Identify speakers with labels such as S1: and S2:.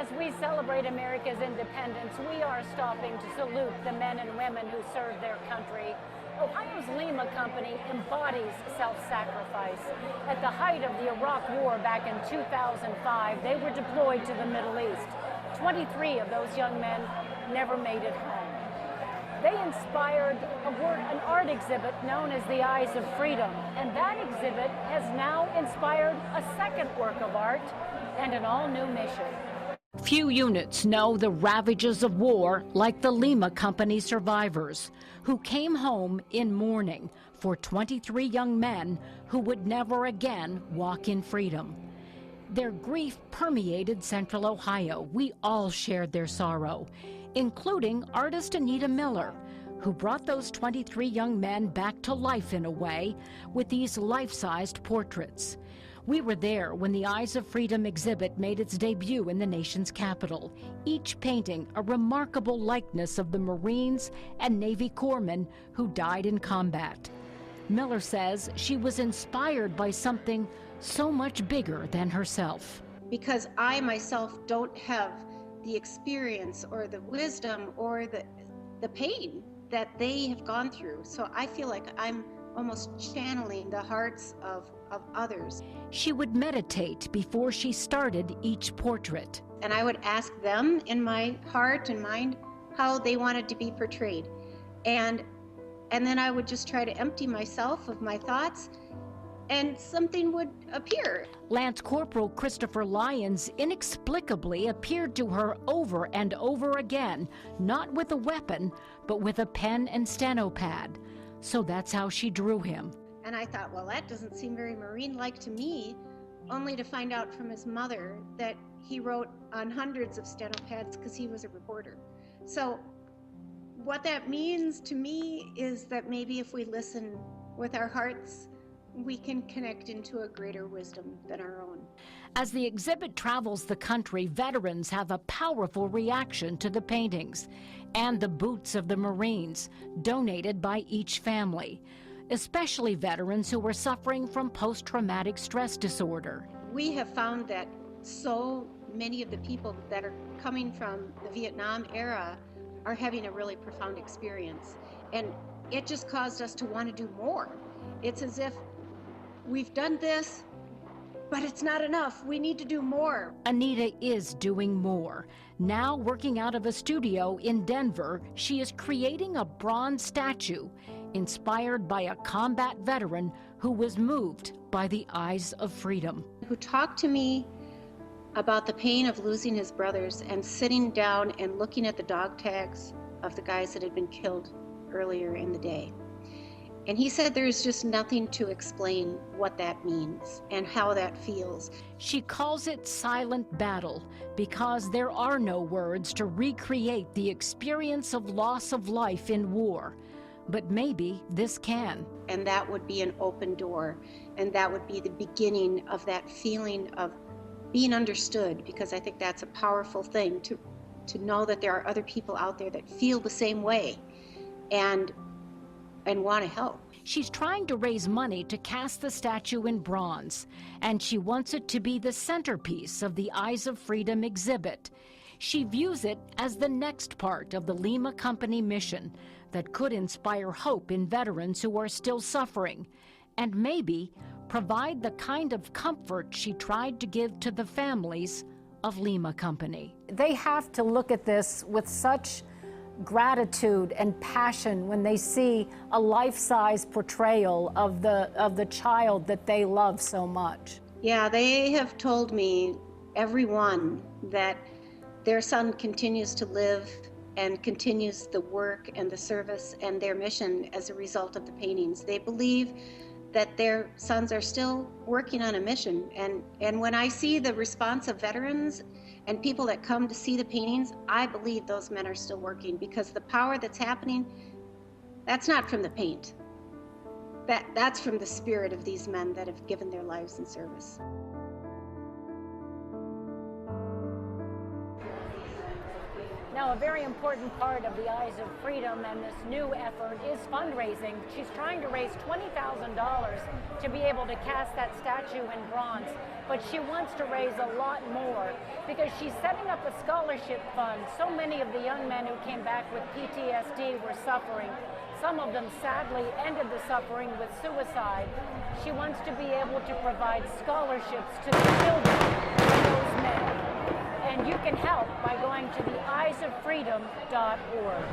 S1: As we celebrate America's independence, we are stopping to salute the men and women who served their country. Ohio's Lima Company embodies self-sacrifice. At the height of the Iraq War back in 2005, they were deployed to the Middle East. 23 of those young men never made it home. They inspired an art exhibit known as the Eyes of Freedom, and that exhibit has now inspired a second work of art and an all-new mission. Few units know the ravages of war like the Lima Company survivors, who came home in mourning for 23 young men who would never again walk in freedom. Their grief permeated Central Ohio. We all shared their sorrow, including artist Anita Miller, who brought those 23 young men back to life in a way with these life-sized portraits. We were there when the Eyes of Freedom exhibit made its debut in the nation's capital, each painting a remarkable likeness of the Marines and Navy corpsmen who died in combat. Miller says she was inspired by something so much bigger than herself.
S2: Because I myself don't have the experience or the wisdom or the pain that they have gone through. So I feel like I'm almost channeling the hearts of others.
S1: She would meditate before she started each portrait.
S2: And I would ask them in my heart and mind how they wanted to be portrayed. And then I would just try to empty myself of my thoughts, and something would appear.
S1: Lance Corporal Christopher Lyons inexplicably appeared to her over and over again, not with a weapon, but with a pen and steno pad. So that's how she drew him.
S2: And I thought, well, that doesn't seem very Marine-like to me, only to find out from his mother that he wrote on hundreds of steno pads because he was a reporter. So what that means to me is that maybe if we listen with our hearts, we can connect into a greater wisdom than our own.
S1: As the exhibit travels the country, veterans have a powerful reaction to the paintings and the boots of the Marines, donated by each family, especially veterans who were suffering from post-traumatic stress disorder.
S2: We have found that so many of the people that are coming from the Vietnam era are having a really profound experience. And it just caused us to want to do more. It's as if we've done this, but it's not enough. We need to do more.
S1: Anita is doing more. Now working out of a studio in Denver, she is creating a bronze statue inspired by a combat veteran who was moved by the Eyes of Freedom.
S2: Who talked to me about the pain of losing his brothers and sitting down and looking at the dog tags of the guys that had been killed earlier in the day. And he said there's just nothing to explain what that means and how that feels.
S1: She calls it silent battle because there are no words to recreate the experience of loss of life in war. But maybe this can.
S2: And that would be an open door. And that would be the beginning of that feeling of being understood, because I think that's a powerful thing to know that there are other people out there that feel the same way and want to help.
S1: She's trying to raise money to cast the statue in bronze, and she wants it to be the centerpiece of the Eyes of Freedom exhibit. She views it as the next part of the Lima Company mission that could inspire hope in veterans who are still suffering, and maybe provide the kind of comfort she tried to give to the families of Lima Company. They have to look at this with such gratitude and passion when they see a life-size portrayal of the child that they love so much.
S2: Yeah, they have told me, everyone, that their son continues to live and continues the work and the service and their mission as a result of the paintings. They believe that their sons are still working on a mission. And when I see the response of veterans and people that come to see the paintings, I believe those men are still working, because the power that's happening, that's not from the paint. That's from the spirit of these men that have given their lives in service. Now, a very important part of the Eyes of Freedom and this new effort is fundraising. She's trying to raise $20,000 to be able to cast that statue in bronze.
S1: but she wants to raise a lot more because she's setting up a scholarship fund. So many of the young men who came back with PTSD were suffering. Some of them sadly ended the suffering with suicide. She wants to be able to provide scholarships to the children of those men. And you can help by going to theeyesoffreedom.org.